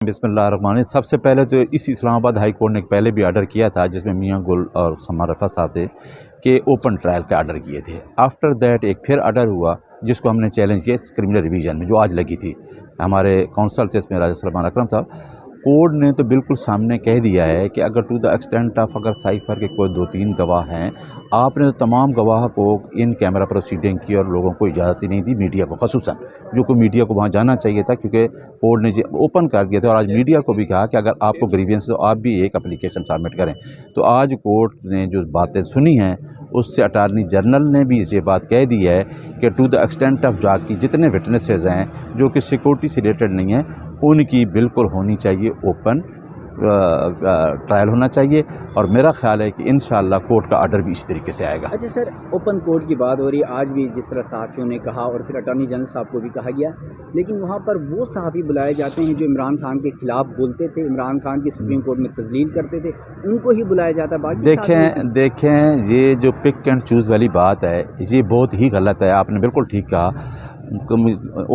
बिस्मिल्लाहिर्रहमानिर्रहीम। सबसे पहले तो इस इस्लामाबाद हाई कोर्ट ने पहले भी आर्डर किया था जिसमें मियां गुल और समा रफ़ा साहब थे कि ओपन ट्रायल के आर्डर किए थे। आफ्टर दैट एक फिर आर्डर हुआ जिसको हमने चैलेंज किया क्रिमिनल रिवीजन में, जो आज लगी थी हमारे काउंसल से, इसमें राजा सलमान अकरम साहब। कोर्ट ने तो बिल्कुल सामने कह दिया है कि अगर टू द एक्सटेंट ऑफ अगर साइफर के कोई 2-3 गवाह हैं, आपने तो तमाम गवाह को इन कैमरा प्रोसीडिंग की और लोगों को इजाज़त ही नहीं दी, मीडिया को खसूसन, जो को मीडिया को वहाँ जाना चाहिए था, क्योंकि कोर्ट ने ओपन कर दिया था। और आज मीडिया को भी कहा कि अगर आपको ग्रीवियंस तो आप भी एक एप्लीकेशन सबमिट करें। तो आज कोर्ट ने जो बातें सुनी हैं उससे अटार्नी जनरल ने भी ये बात कह दी है कि टू द एक्सटेंट ऑफ जाग की जितने विटनेसेस हैं जो कि सिक्योरिटी से रिलेटेड नहीं हैं, उनकी बिल्कुल होनी चाहिए ओपन ट्रायल होना चाहिए। और मेरा ख्याल है कि इंशाअल्लाह कोर्ट का आर्डर भी इस तरीके से आएगा। अच्छा सर, ओपन कोर्ट की बात हो रही है आज भी, जिस तरह सहाफ़ियों ने कहा और फिर अटॉर्नी जनरल साहब को भी कहा गया, लेकिन वहाँ पर वो सहाफ़ी बुलाए जाते हैं जो इमरान खान के ख़िलाफ़ बोलते थे, इमरान खान की सुप्रीम कोर्ट में तज़लील करते थे, उनको ही बुलाया जाता है। बाकी देखें ये जो पिक एंड चूज़ वाली बात है, ये बहुत ही गलत है। आपने बिल्कुल ठीक कहा।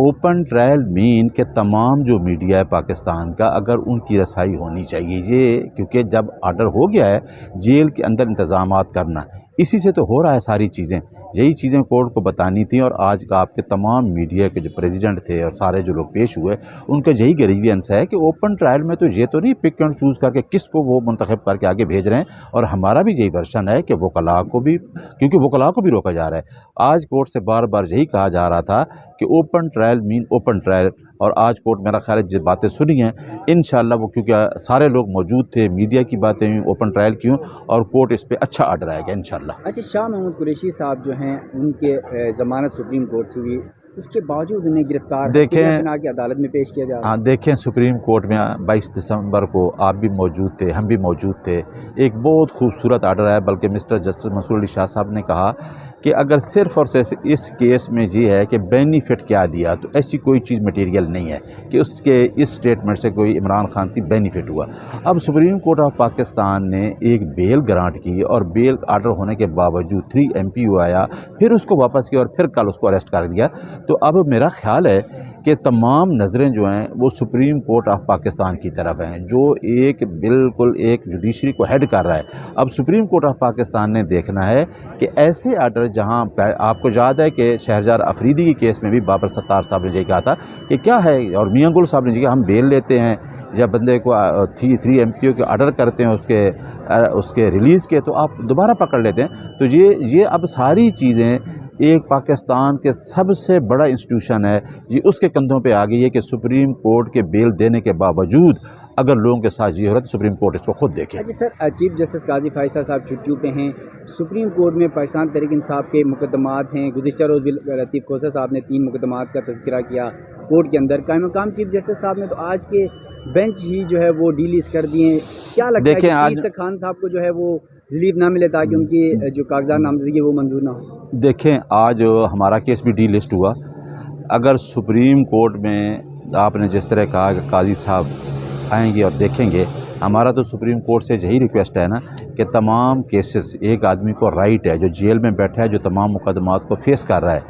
ओपन ट्रायल मीन के तमाम जो मीडिया है पाकिस्तान का, अगर उनकी रसाई होनी चाहिए ये, क्योंकि जब आर्डर हो गया है जेल के अंदर इंतज़ामात करना, इसी से तो हो रहा है सारी चीज़ें। यही चीज़ें कोर्ट को बतानी थी। और आज का आपके तमाम मीडिया के जो प्रेसिडेंट थे और सारे जो लोग पेश हुए, उनका यही ग्रीवियंस है कि ओपन ट्रायल में तो ये तो नहीं पिक एंड चूज़ करके किसको वो मुंतखब करके आगे भेज रहे हैं। और हमारा भी यही वर्शन है कि वकला को भी, क्योंकि वकला को भी रोका जा रहा है। आज कोर्ट से बार बार यही कहा जा रहा था कि open trial mean open trial. और आज कोर्ट मेरा ख्याल है जो बातें सुनी हैं इंशाअल्लाह वो, क्योंकि सारे लोग मौजूद थे, मीडिया की बातें हुई, ओपन ट्रायल की, और कोर्ट इस पर अच्छा आर्डर आएगा इंशाअल्लाह। अच्छा, शाह महमूद कुरैशी साहब जो हैं उनके ज़मानत सुप्रीम कोर्ट से हुई, उसके बावजूद उन्हें गिरफ्तार बना के अदालत में पेश किया जा रहा है। हाँ, देखें सुप्रीम कोर्ट में 22 दिसंबर को आप भी मौजूद थे, हम भी मौजूद थे। एक बहुत खूबसूरत आर्डर आया, बल्कि मिस्टर जस्टिस मंसूर अली शाह साहब ने कहा कि अगर सिर्फ़ और सिर्फ इस केस में ये है कि बेनिफिट क्या दिया, तो ऐसी कोई चीज़ मटेरियल नहीं है कि उसके इस स्टेटमेंट से कोई इमरान खान की बेनिफिट हुआ। अब सुप्रीम कोर्ट ऑफ पाकिस्तान ने एक बेल ग्रांट की और बेल आर्डर होने के बावजूद 3 MPU आया, फिर उसको वापस किया और फिर कल उसको अरेस्ट कर दिया। तो अब मेरा ख्याल है कि तमाम नज़रें जो हैं वो सुप्रीम कोर्ट ऑफ पाकिस्तान की तरफ हैं, जो एक बिल्कुल एक जुडिशरी को हेड कर रहा है। अब सुप्रीम कोर्ट ऑफ पाकिस्तान ने देखना है कि ऐसे आर्डर, जहां आपको याद है कि शहरजार अफरीदी के केस में भी बाबर सत्तार साहब ने ये कहा था कि क्या है, और मियां गुल साहब ने कहा हम बेल लेते हैं या बंदे को 3 MPU के आर्डर करते हैं उसके रिलीज़ के, तो आप दोबारा पकड़ लेते हैं। तो ये अब सारी चीज़ें एक पाकिस्तान के सबसे बड़ा इंस्टीट्यूशन है, ये उसके कंधों पे आ गई है कि सुप्रीम कोर्ट के बेल देने के बावजूद अगर लोगों के साथ ये हो रहा है तो सुप्रीम कोर्ट इसको खुद देखे। अच्छा सर, चीफ जस्टिस काजी फैसल साहब छुट्टियों पे हैं। सुप्रीम कोर्ट में पाकिस्तान तहरीक इंसाफ के मुकदमात हैं। गुज़िश्ता रोज़ भी लतीफ़ खोसर साहब ने 3 मुकदमात का तज़किरा किया कोर्ट के अंदर। कायम मकाम चीफ जस्टिस साहब ने तो आज के बेंच ही जो है वो डीलिस्ट कर दिए। क्या लगता है कि आज तक खान साहब को जो है वो रिलीफ ना मिले ताकि उनकी जो कागजात नामजदगी वो मंजूर ना हो? देखें, आज हमारा केस भी डीलिस्ट हुआ। अगर सुप्रीम कोर्ट में आपने जिस तरह कहा कि काजी साहब आएंगे और देखेंगे, हमारा तो सुप्रीम कोर्ट से यही रिक्वेस्ट है ना कि तमाम केसेस, एक आदमी को राइट है जो जेल में बैठा है, जो तमाम मुकदमात को फेस कर रहा है,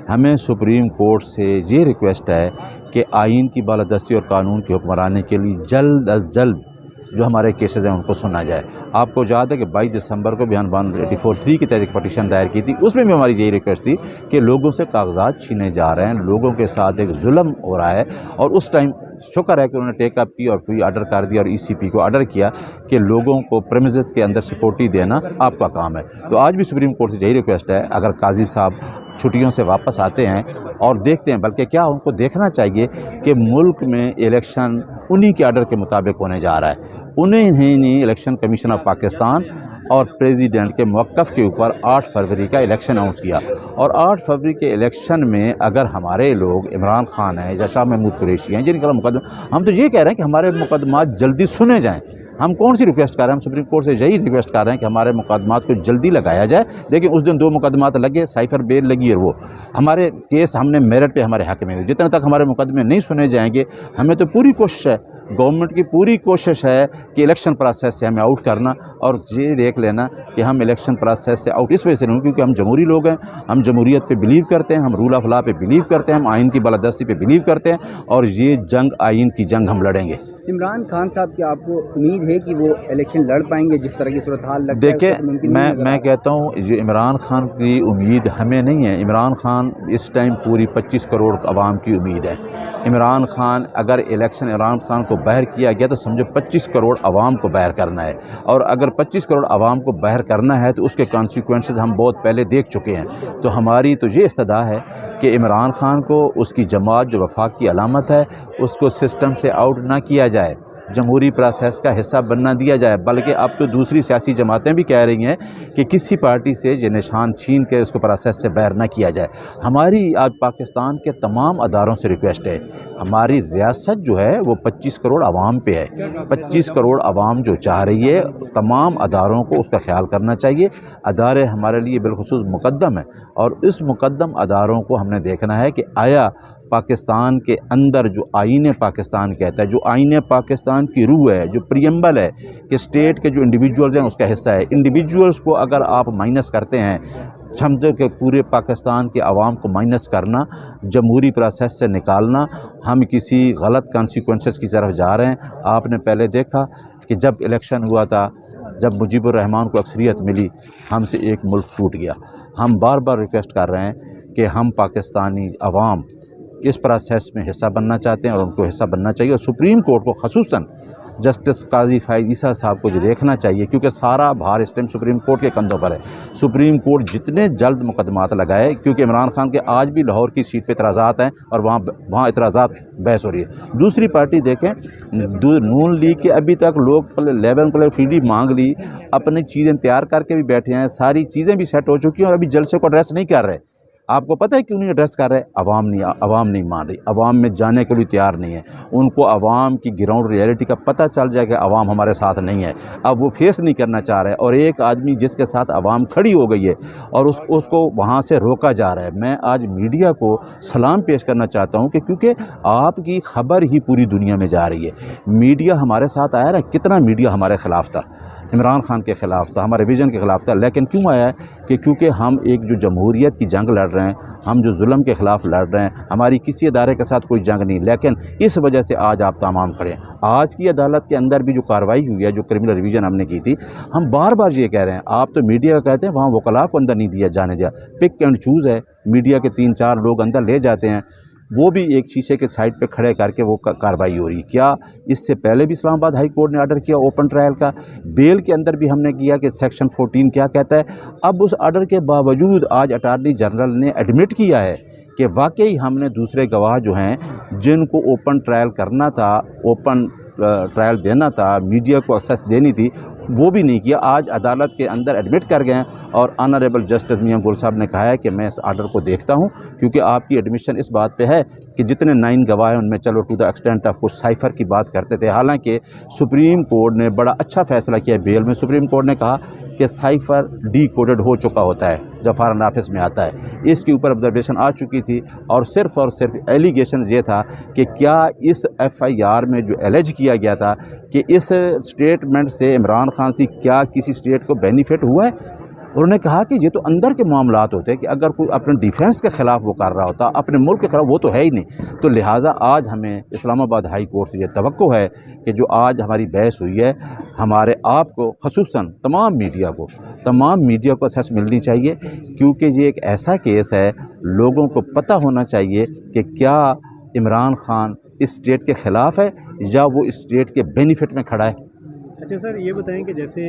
हमें सुप्रीम कोर्ट से ये रिक्वेस्ट है कि आइन की बालादस्ती और कानून की हुक्मरानी के लिए जल्द अज जल्द जो हमारे केसेस हैं उनको सुना जाए। आपको याद है कि 22 दिसंबर को बयान 184(3) के तहत एक पटिशन दायर की थी, उसमें भी हमारी यही रिक्वेस्ट थी कि लोगों से कागजात छीने जा रहे हैं, लोगों के साथ एक जुल्म हो रहा है। और उस टाइम शुक्र है कि उन्होंने टेकअप की और कोई आर्डर कर दिया और ECP को आर्डर किया कि लोगों को प्रेमिसेस के अंदर सिक्योरिटी देना आपका काम है। तो आज भी सुप्रीम कोर्ट से यही रिक्वेस्ट है, अगर काजी साहब छुट्टियों से वापस आते हैं और देखते हैं, बल्कि क्या उनको देखना चाहिए कि मुल्क में इलेक्शन उन्हीं के आर्डर के मुताबिक होने जा रहा है। उन्हें नहीं, इलेक्शन कमीशन ऑफ पाकिस्तान और प्रेसिडेंट के मौक़िफ़ के ऊपर 8 फरवरी का इलेक्शन अनाउंस किया। और 8 फरवरी के इलेक्शन में अगर हमारे लोग इमरान खान हैं या शाह महमूद कुरैशी हैं जिनका मुकदमा, हम तो ये कह रहे हैं कि हमारे मुकदमात जल्दी सुने जाएँ। हम कौन सी रिक्वेस्ट कर रहे हैं? हम सुप्रीम कोर्ट से यही रिक्वेस्ट कर रहे हैं कि हमारे मुकदमात को जल्दी लगाया जाए। लेकिन उस दिन 2 मुकदमात लगे, साइफर बेल लगी, और वो हमारे केस हमने मेरिट पे हमारे हक़ में हुए। जितने तक हमारे मुकदमे नहीं सुने जाएंगे, हमें तो पूरी कोशिश है, गवर्नमेंट की पूरी कोशिश है कि इलेक्शन प्रोसेस से हमें आउट करना। और ये देख लेना कि हम इलेक्शन प्रोसेस से आउट इस वजह से नहीं, क्योंकि हम जमहूरी लोग हैं, हम जमहूरियत पे बिलीव करते हैं, हम रूल ऑफ लॉ पे बिलीव करते हैं, हम आइन की बालादस्ती पे बिलीव करते हैं, और ये जंग आइन की जंग हम लड़ेंगे। इमरान खान साहब की आपको उम्मीद है कि वो इलेक्शन लड़ पाएंगे जिस तरह की सूरत हाल लगता है? देखिए, उसका तो मुमकिन नहीं नज़र आ मैं रहा। कहता हूँ जो इमरान खान की उम्मीद हमें नहीं है। इमरान खान इस टाइम पूरी 25 करोड़ आवाम की उम्मीद है। इमरान खान अगर इलेक्शन इमरान खान को बाहर किया गया तो समझो 25 करोड़ आवाम को बाहर करना है, और अगर 25 करोड़ आवाम को बाहर करना है तो उसके कॉन्सिक्वेंसेस हम बहुत पहले देख चुके हैं। तो हमारी तो ये इस्तदा है कि इमरान खान को उसकी जमात जो वफाक की अलामत है उसको सिस्टम से आउट ना किया जाए, जमहूरी प्रोसेस का हिस्सा बनना दिया जाए। बल्कि अब तो दूसरी सियासी जमातें भी कह रही हैं कि किसी पार्टी से ये निशान छीन के उसको प्रोसेस से बाहर ना किया जाए। हमारी आज पाकिस्तान के तमाम अदारों से रिक्वेस्ट है, हमारी रियासत जो है वो 25 करोड़ आवाम पे है। 25 करोड़ आवाम जो चाह रही है, तमाम अदारों को उसका ख्याल करना चाहिए। अदारे हमारे लिए बिलखुसूस मुकद्दम है, और इस मुकद्दम अदारों को हमने देखना है कि आया पाकिस्तान के अंदर जो आईन पाकिस्तान कहता है, जो आईन पाकिस्तान की रूह है, जो प्रियम्बल है कि स्टेट के जो इंडिविजुअल्स हैं उसका हिस्सा है, इंडिविजुअल्स को अगर आप माइनस करते हैं, समझो कि पूरे पाकिस्तान के आवाम को माइनस करना, जमहूरी प्रोसेस से निकालना, हम किसी गलत कॉन्सिक्वेंसेस की तरफ जा रहे हैं। आपने पहले देखा कि जब इलेक्शन हुआ था, जब मुजीबुर रहमान को अक्सरियत मिली, हमसे एक मुल्क टूट गया। हम बार बार रिक्वेस्ट कर रहे हैं कि हम पाकिस्तानी अवाम इस प्रोसेस में हिस्सा बनना चाहते हैं और उनको हिस्सा बनना चाहिए, और सुप्रीम कोर्ट को खसूसन जस्टिस काजी फायद ईसा साहब को जो देखना चाहिए, क्योंकि सारा भार इस टाइम सुप्रीम कोर्ट के कंधों पर है। सुप्रीम कोर्ट जितने जल्द मुकदमात लगाए, क्योंकि इमरान खान के आज भी लाहौर की सीट पे इतराज़ात हैं और वहाँ इतराज़ात बहस हो रही है। दूसरी पार्टी देखें, नून लीग के अभी तक लोग 11 प्लस फ्रीडी मांग ली, अपनी चीज़ें तैयार करके भी बैठे हैं, सारी चीज़ें भी सेट हो चुकी हैं और अभी जलसे को एड्रेस नहीं कर रहे। आपको पता है क्यों नहीं एड्रेस कर रहे? अवाम नहीं मान रही, अवाम में जाने के लिए तैयार नहीं है। उनको अवाम की ग्राउंड रियलिटी का पता चल जाए कि अवाम हमारे साथ नहीं है, अब वो फेस नहीं करना चाह रहे। और एक आदमी जिसके साथ अवाम खड़ी हो गई है और उसको वहाँ से रोका जा रहा है। मैं आज मीडिया को सलाम पेश करना चाहता हूँ कि क्योंकि आपकी खबर ही पूरी दुनिया में जा रही है। मीडिया हमारे साथ आया ना, कितना मीडिया हमारे ख़िलाफ़ था, इमरान खान के ख़िलाफ़ था, हमारे विज़न के ख़िलाफ़ था, लेकिन क्यों आया है कि क्योंकि हम एक जो जमहूरियत की जंग लड़ रहे हैं, हम जो जुल्म के ख़िलाफ़ लड़ रहे हैं, हमारी किसी अदारे के साथ कोई जंग नहीं, लेकिन इस वजह से आज आप तमाम खड़े हैं। आज की अदालत के अंदर भी जो कार्रवाई हुई है, जो क्रिमिनल रिवीजन हमने की थी, हम बार बार ये कह रहे हैं, आप तो मीडिया का कहते हैं वहाँ वकला को अंदर नहीं जाने दिया, पिक एंड चूज़ है, मीडिया के 3-4 लोग अंदर ले जाते हैं, वो भी एक शीशे के साइड पे खड़े करके वो कार्रवाई हो रही है। क्या इससे पहले भी इस्लामाबाद हाई कोर्ट ने ऑर्डर किया ओपन ट्रायल का? बेल के अंदर भी हमने किया कि सेक्शन 14 क्या कहता है। अब उस ऑर्डर के बावजूद आज अटॉर्नी जनरल ने एडमिट किया है कि वाकई हमने दूसरे गवाह जो हैं जिनको ओपन ट्रायल करना था, ओपन ट्रायल देना था, मीडिया को एक्सेस देनी थी, वो भी नहीं किया। आज अदालत के अंदर एडमिट कर गए हैं और ऑनरेबल जस्टिस मियां गुल साहब ने कहा है कि मैं इस आर्डर को देखता हूं, क्योंकि आपकी एडमिशन इस बात पे है कि जितने 9 गवाह हैं उनमें चलो टू द एक्सटेंट ऑफ कुछ साइफ़र की बात करते थे। हालांकि सुप्रीम कोर्ट ने बड़ा अच्छा फ़ैसला किया बेल में। सुप्रीम कोर्ट ने कहा कि साइफ़र डी कोडेड हो चुका होता है जब फॉरेन ऑफिस में आता है, इसके ऊपर ऑब्जर्वेशन आ चुकी थी और सिर्फ एलिगेशन ये था कि क्या इस FIR में जो एलेज किया गया था कि इस स्टेटमेंट से इमरान खान से क्या किसी स्टेट को बेनिफिट हुआ है। उन्होंने कहा कि ये तो अंदर के मामलात होते हैं कि अगर कोई अपने डिफेंस के ख़िलाफ़ वो कर रहा होता, अपने मुल्क के ख़िलाफ़, वो तो है ही नहीं। तो लिहाजा आज हमें इस्लामाबाद हाई कोर्ट से ये तवक्को है कि जो आज हमारी बहस हुई है, हमारे आप को ख़ुसूसन तमाम मीडिया को असेस मिलनी चाहिए, क्योंकि ये एक ऐसा केस है, लोगों को पता होना चाहिए कि क्या इमरान खान इस स्टेट के ख़िलाफ़ है या वो इस स्टेट के बेनिफिट में खड़ा है। अच्छा सर, ये बताएं कि जैसे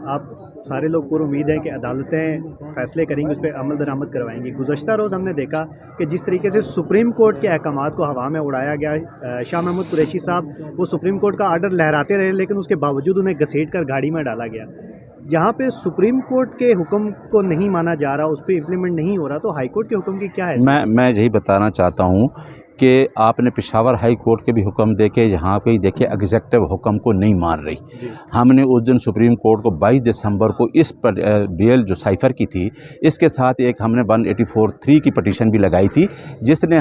आप सारे लोग पूरी उम्मीद है कि अदालतें फ़ैसले करेंगी, उस पर अमल दरामद करवाएंगी। गुज़श्ता रोज़ हमने देखा कि जिस तरीके से सुप्रीम कोर्ट के अहकामात को हवा में उड़ाया गया, शाह महमूद कुरैशी साहब वो सुप्रीम कोर्ट का आर्डर लहराते रहे, लेकिन उसके बावजूद उन्हें घसीट कर गाड़ी में डाला गया। यहाँ पे सुप्रीम कोर्ट के हुक्म को नहीं माना जा रहा, उस पर इम्प्लीमेंट नहीं हो रहा, तो हाई कोर्ट के हुक्म की क्या है? मैं यही बताना चाहता हूँ कि आपने पेशावर हाई कोर्ट के भी हुक्म देखे, यहाँ पे देखे एग्जेक्टिव हुक्म को नहीं मान रही। हमने उस दिन सुप्रीम कोर्ट को 22 दिसंबर को इस पर बेल जो साइफ़र की थी, इसके साथ एक हमने 184(3) की पटिशन भी लगाई थी, जिसमें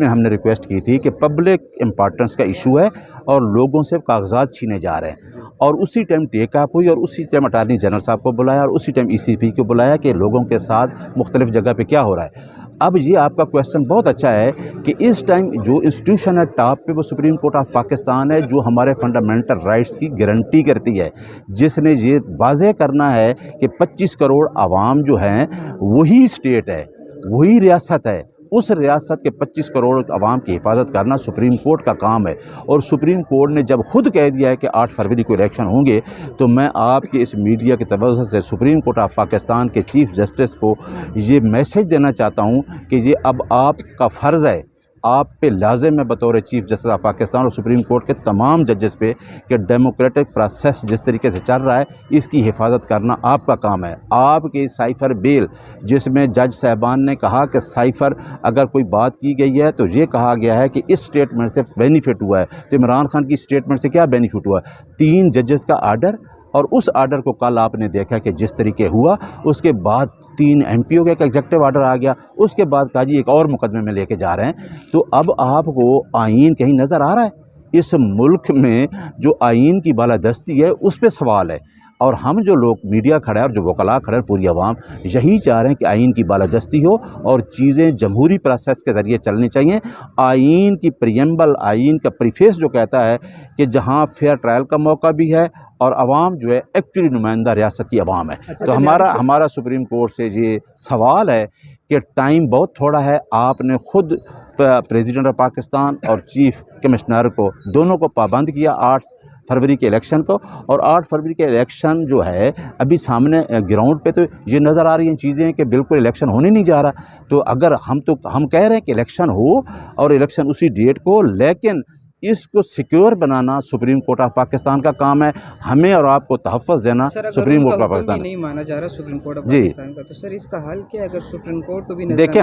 हमने रिक्वेस्ट की थी कि पब्लिक इम्पोर्टेंस का इशू है और लोगों से कागजात छीने जा रहे हैं और उसी टाइम टेक अप हुई और उसी टाइम अटार्नी जनरल साहब को बुलाया और उसी टाइम ECP को बुलाया कि लोगों के साथ मुख्तलिफ़ जगह पे क्या हो रहा है। अब ये आपका क्वेश्चन बहुत अच्छा है कि इस टाइम जो इंस्टीट्यूशन है टॉप पे वो सुप्रीम कोर्ट ऑफ पाकिस्तान है, जो हमारे फंडामेंटल राइट्स की गारंटी करती है, जिसने ये वाज़ेह करना है कि 25 करोड़ आवाम जो हैं वही स्टेट है, वही रियासत है। उस रियासत के 25 करोड़ आवाम की हिफाजत करना सुप्रीम कोर्ट का काम है। और सुप्रीम कोर्ट ने जब खुद कह दिया है कि 8 फरवरी को इलेक्शन होंगे, तो मैं आपके इस मीडिया की तवज्जो से सुप्रीम कोर्ट ऑफ पाकिस्तान के चीफ जस्टिस को ये मैसेज देना चाहता हूँ कि ये अब आपका फ़र्ज़ है, आप पे लाज़िम है बतौर चीफ जस्टिस ऑफ पाकिस्तान और सुप्रीम कोर्ट के तमाम जजेस पे कि डेमोक्रेटिक प्रोसेस जिस तरीके से चल रहा है इसकी हिफाजत करना आपका काम है। आपकी साइफ़र बेल जिसमें जज साहबान ने कहा कि साइफ़र अगर कोई बात की गई है तो ये कहा गया है कि इस स्टेटमेंट से बेनिफिट हुआ है, तो इमरान खान की स्टेटमेंट से क्या बेनिफिट हुआ? 3 जजेस का आर्डर, और उस आर्डर को कल आपने देखा कि जिस तरीके हुआ, उसके बाद 3 MPO का एक एग्जेक्टिव आर्डर आ गया, उसके बाद काजी एक और मुकदमे में लेके जा रहे हैं। तो अब आपको आईन कहीं नज़र आ रहा है? इस मुल्क में जो आईन की बालादस्ती है उस पर सवाल है। और हम जो लोग मीडिया खड़ा है और जो वकला खड़ा है, पूरी आवाम यही चाह रहे हैं कि आईन की बालादस्ती हो और चीज़ें जमहूरी प्रोसेस के ज़रिए चलनी चाहिए। आईन की प्रियम्बल, आईन का प्रीफेस जो कहता है कि जहां फेयर ट्रायल का मौका भी है और आवाम जो है एक्चुअली नुमाइंदा रियासत की आवाम है। तो हमारा सुप्रीम कोर्ट से ये सवाल है कि टाइम बहुत थोड़ा है। आपने खुद प्रेसिडेंट ऑफ पाकिस्तान और चीफ कमिश्नर को दोनों को पाबंद किया 8 फरवरी के इलेक्शन को, और 8 फरवरी के इलेक्शन जो है अभी सामने ग्राउंड पे तो ये नज़र आ रही हैं चीज़ें कि बिल्कुल इलेक्शन होने नहीं जा रहा। तो अगर हम कह रहे हैं कि इलेक्शन हो और इलेक्शन उसी डेट को, लेकिन इसको secure banana supreme court of Pakistan का काम है। हमें और आपको तहफ़्फ़ुज़ देना सुप्रीम कोर्ट ऑफ पाकिस्तान नहीं माना जा रहा सुप्रीम कोर्ट ऑफ जी पाकिस्तान का, तो सर इसका हल क्या है? अगर सुप्रीम कोर्ट को भी देखिए,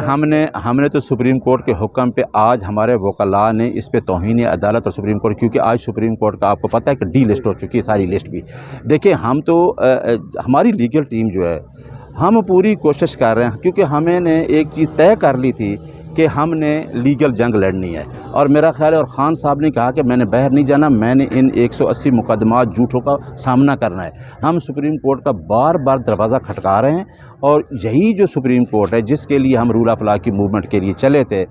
हमने तो सुप्रीम कोर्ट के हुक्म पे आज हमारे वकला ने इस पे तौहीन अदालत और सुप्रीम कोर्ट, क्योंकि आज सुप्रीम कोर्ट का आपको पता है कि डी लिस्ट हो चुकी है सारी लिस्ट भी। देखिए, हम तो हमारी लीगल टीम जो है हम पूरी कोशिश कर रहे हैं, क्योंकि हमने एक चीज़ तय कर ली थी कि हमने लीगल जंग लड़नी है। और मेरा ख्याल है, और ख़ान साहब ने कहा कि मैंने बाहर नहीं जाना, मैंने इन 180 मुकदमात झूठों का सामना करना है। हम सुप्रीम कोर्ट का बार बार दरवाज़ा खटका रहे हैं, और यही जो सुप्रीम कोर्ट है जिसके लिए हम रूल ऑफ लॉ की मूवमेंट के लिए चले थे,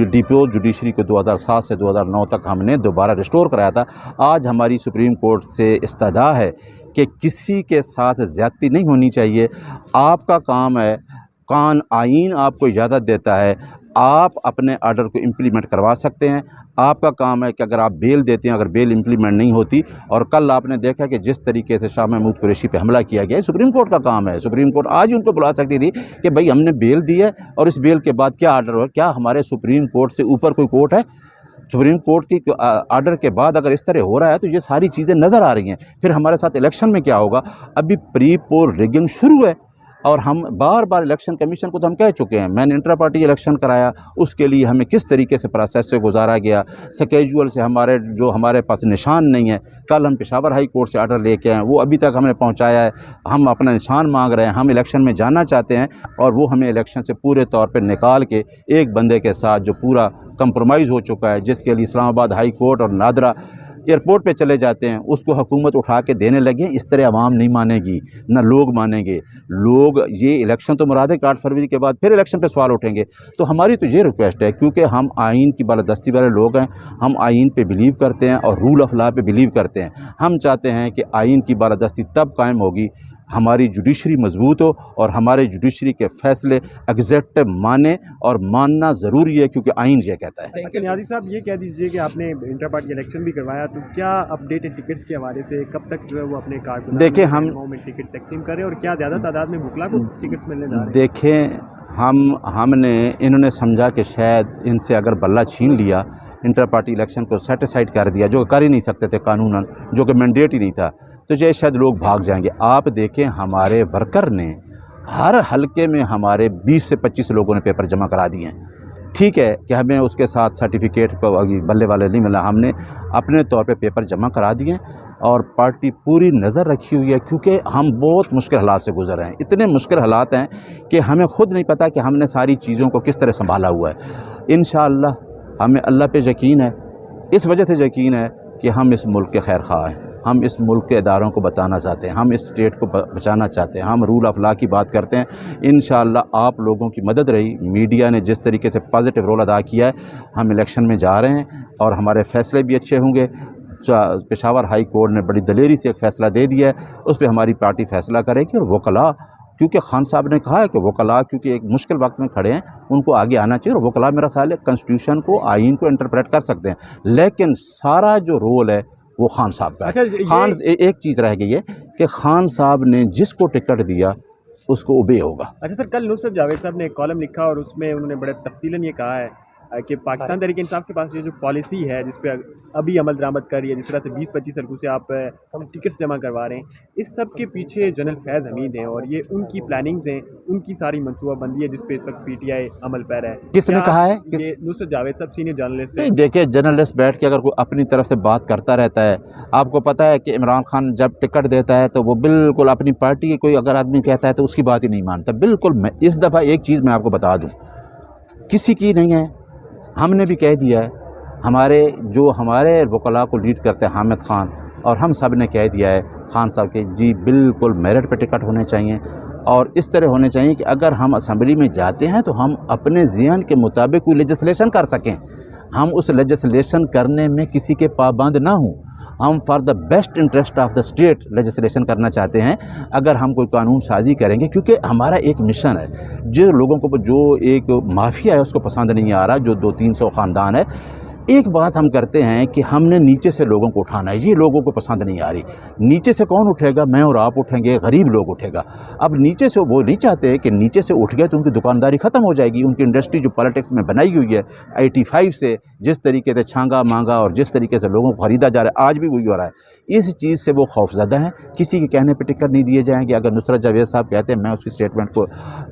डिपोज जुडिशरी को 2007 से 2009 तक हमने दोबारा रिस्टोर कराया था। आज हमारी सुप्रीम कोर्ट से इस्तदा है कि किसी के साथ ज़्यादती नहीं होनी चाहिए। आपका काम है, आईन आपको इजाज़त देता है, आप अपने आर्डर को इम्प्लीमेंट करवा सकते हैं। आपका काम है कि अगर आप बेल देते हैं, अगर बेल इम्प्लीमेंट नहीं होती, और कल आपने देखा कि जिस तरीके से शाह महमूद कुरैशी पे हमला किया गया, सुप्रीम कोर्ट का काम है। सुप्रीम कोर्ट आज उनको बुला सकती थी कि भाई हमने बेल दी है और इस बेल के बाद क्या आर्डर हो। क्या हमारे सुप्रीम कोर्ट से ऊपर कोई कोर्ट है? सुप्रीम कोर्ट की आर्डर के बाद अगर इस तरह हो रहा है तो ये सारी चीज़ें नज़र आ रही हैं। फिर हमारे साथ इलेक्शन में क्या होगा? अभी प्री पोल रिगिंग शुरू है, और हम बार बार इलेक्शन कमीशन को तो हम कह चुके हैं। मैंने इंट्रा पार्टी इलेक्शन कराया, उसके लिए हमें किस तरीके से प्रोसेस से गुजारा गया, स्केजुअल से हमारे पास निशान नहीं है। कल हम पेशावर हाई कोर्ट से आर्डर लेके आए, वो अभी तक हमने पहुंचाया है। हम अपना निशान मांग रहे हैं, हम इलेक्शन में जाना चाहते हैं, और वो हमें इलेक्शन से पूरे तौर पर निकाल के एक बंदे के साथ जो पूरा कंप्रोमाइज़ हो चुका है, जिसके लिए इस्लामाबाद हाई कोर्ट और नादरा एयरपोर्ट पे चले जाते हैं, उसको हुकूमत उठा के देने लगे। इस तरह आवाम नहीं मानेगी, ना लोग मानेंगे। लोग ये इलेक्शन तो मुराद है कि 8 फरवरी के बाद फिर इलेक्शन पे सवाल उठेंगे। तो हमारी तो ये रिक्वेस्ट है, क्योंकि हम आइन की बालादस्ती वाले लोग हैं, हम आइन पे बिलीव करते हैं और रूल ऑफ लॉ पे बिलीव करते हैं। हम चाहते हैं कि आइन की बालादस्ती तब कायम होगी हमारी जुडिशरी मजबूत हो और हमारे जुडिशरी के फ़ैसले एग्जैक्टिव माने, और मानना ज़रूरी है क्योंकि आइन ये कहता है। अच्छा नियाज़ी साहब, ये कह दीजिए कि आपने इंटर पार्टी इलेक्शन भी करवाया, तो क्या अपडेटेड टिकट्स के हवाले से कब तक जो है वो अपने कारकुनान देखिए, हम टिकट तकसीम करें, और क्या ज़्यादा तादाद में बुकला को टिकट्स मिलने जा रहे हैं? देखें, हमने इन्होंने समझा कि शायद इनसे अगर बल्ला छीन लिया, इंटर पार्टी इलेक्शन को सेटिसाइड कर दिया, जो कर ही नहीं सकते थे कानूनन, जो कि मैंडेट ही नहीं था, तो ये शायद लोग भाग जाएंगे। आप देखें, हमारे वर्कर ने हर हलके में हमारे 20 से 25 लोगों ने पेपर जमा करा दिए हैं। ठीक है कि हमें उसके साथ सर्टिफिकेट बल्ले वाले नहीं मिला, हमने अपने तौर पे पेपर जमा करा दिए, और पार्टी पूरी नज़र रखी हुई है, क्योंकि हम बहुत मुश्किल हालात से गुजर रहे हैं। इतने मुश्किल हालात हैं कि हमें खुद नहीं पता कि हमने सारी चीज़ों को किस तरह संभाला हुआ है। इंशाअल्लाह हमें अल्लाह पे यकीन है, इस वजह से यकीन है कि हम इस मुल्क के खैर ख़्वाह हैं। हम इस मुल्क के इदारों को बताना चाहते हैं, हम इस स्टेट को बचाना चाहते हैं, हम रूल ऑफ लॉ की बात करते हैं। इंशाअल्लाह आप लोगों की मदद रही, मीडिया ने जिस तरीके से पॉजिटिव रोल अदा किया है, हम इलेक्शन में जा रहे हैं और हमारे फ़ैसले भी अच्छे होंगे। पेशावर हाई कोर्ट ने बड़ी दलेरी से एक फ़ैसला दे दिया है, उस पर हमारी पार्टी फ़ैसला करेगी। और वकला, क्योंकि खान साहब ने कहा है कि वकला क्योंकि एक मुश्किल वक्त में खड़े हैं, उनको आगे आना चाहिए। और वकला मेरा ख्याल है कॉन्स्टिट्यूशन को, आइन को इंटरप्रेट कर सकते हैं, लेकिन सारा जो रोल है वो खान साहब का है। अच्छा, खान एक चीज़ रह गई है कि खान साहब ने जिसको टिकट दिया उसको ओबे होगा। अच्छा सर, कल नुसरत जावेद साहब ने एक कॉलम लिखा और उसमें उन्होंने बड़े तफसीलन ये कहा है कि पाकिस्तान तहरीक इंसाफ के पास ये जो पॉलिसी है जिस पे अभी अमल दरामद कर रही है, जिस तरह से 20-25 सड़कों से आप टिकट्स जमा करवा रहे हैं, इस सब के पीछे जनरल फैज़ हमीद हैं और ये उनकी प्लानिंग्स हैं, उनकी सारी मनसूबाबंदी है जिस पे इस वक्त पीटीआई अमल पैरा है। किसने कहा है? ये नुसरत जावेद साहब सीनियर जर्नलिस्ट है। नहीं, देखिए, जर्नलिस्ट बैठ के अगर कोई अपनी तरफ से बात करता रहता है, आपको पता है कि इमरान खान जब टिकट देता है तो वो बिल्कुल अपनी पार्टी के कोई अगर आदमी कहता है तो उसकी बात ही नहीं मानता। बिल्कुल, मैं इस दफ़ा एक चीज़ मैं आपको बता दूँ, किसी की नहीं है। हमने भी कह दिया है, हमारे वकला को लीड करते हैं हामिद खान, और हम सब ने कह दिया है खान साहब के जी बिल्कुल मेरिट पे टिकट होने चाहिए और इस तरह होने चाहिए कि अगर हम असम्बली में जाते हैं तो हम अपने ज़हन के मुताबिक कोई लेजिस्लेशन कर सकें, हम उस लेजिस्लेशन करने में किसी के पाबंद ना हों। हम for the best interest of the state legislation करना चाहते हैं। अगर हम कोई कानून साजी करेंगे, क्योंकि हमारा एक मिशन है, जो लोगों को, जो एक माफिया है उसको पसंद नहीं आ रहा, जो 200-300 ख़ानदान है, एक बात हम करते हैं कि हमने नीचे से लोगों को उठाना है। ये लोगों को पसंद नहीं आ रही। नीचे से कौन उठेगा? मैं और आप उठेंगे, गरीब लोग उठेगा। अब नीचे से वो नहीं चाहते कि नीचे से उठ गए तो उनकी दुकानदारी ख़त्म हो जाएगी, उनकी इंडस्ट्री जो पॉलिटिक्स में बनाई हुई है 85 से, जिस तरीके से छांगा मांगा और जिस तरीके से लोगों को ख़रीदा जा रहा है, आज भी वही हो रहा है। इस चीज़ से वो खौफज़दा हैं। किसी के कहने पर टिकट नहीं दिए जाएंगे। अगर नुसरत जावेद साहब कहते हैं, मैं उसकी स्टेटमेंट को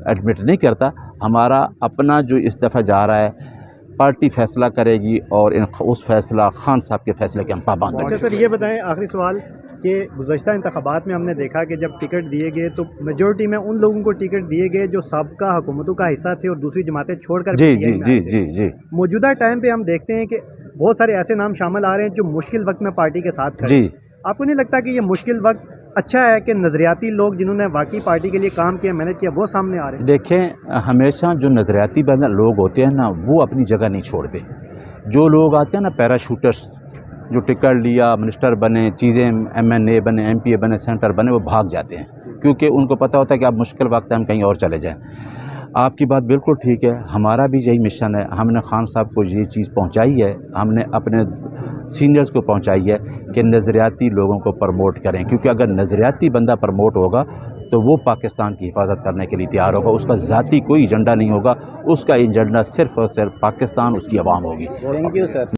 एडमिट नहीं करता। हमारा अपना जो इस दफ़ा जा रहा है, पार्टी फ़ैसला करेगी और उस फैसला खान साहब के फ़ैसले के हम पाबंद हैं। अच्छा सर, ये बताएं आखिरी सवाल कि गुज़श्ता इंतखाबात में हमने देखा कि जब टिकट दिए गए तो मेजॉरिटी में उन लोगों को टिकट दिए गए जो साबका हुकूमतों का हिस्सा थे और दूसरी जमातें छोड़कर जी। मौजूदा टाइम पे हम देखते हैं कि बहुत सारे ऐसे नाम शामिल आ रहे हैं जो मुश्किल वक्त में पार्टी के साथ खड़े हैं। आपको नहीं लगता कि ये मुश्किल वक्त अच्छा है कि नज़रियाती लोग जिन्होंने वाकई पार्टी के लिए काम किया, मेहनत किया, वो सामने आ रहे हैं? देखें, हमेशा जो नज़रियाती लोग होते हैं ना, वो अपनी जगह नहीं छोड़ते। जो लोग आते हैं ना, पैराशूटर्स, जो टिकट लिया, मिनिस्टर बने, चीज़ें MNA बने, MPA बने, सेनेटर बने, वो भाग जाते हैं, क्योंकि उनको पता होता है कि अब मुश्किल वक्त है, हम कहीं और चले जाएँ। आपकी बात बिल्कुल ठीक है। हमारा भी यही मिशन है। हमने खान साहब को ये चीज़ पहुंचाई है, हमने अपने सीनियर्स को पहुंचाई है कि नज़रियाती लोगों को प्रमोट करें, क्योंकि अगर नज़रियाती बंदा प्रमोट होगा तो वो पाकिस्तान की हिफाजत करने के लिए तैयार होगा। उसका ज़ाती कोई एजेंडा नहीं होगा, उसका एजेंडा सिर्फ़ और सिर्फ पाकिस्तान, उसकी आवाम होगी। Thank you sir.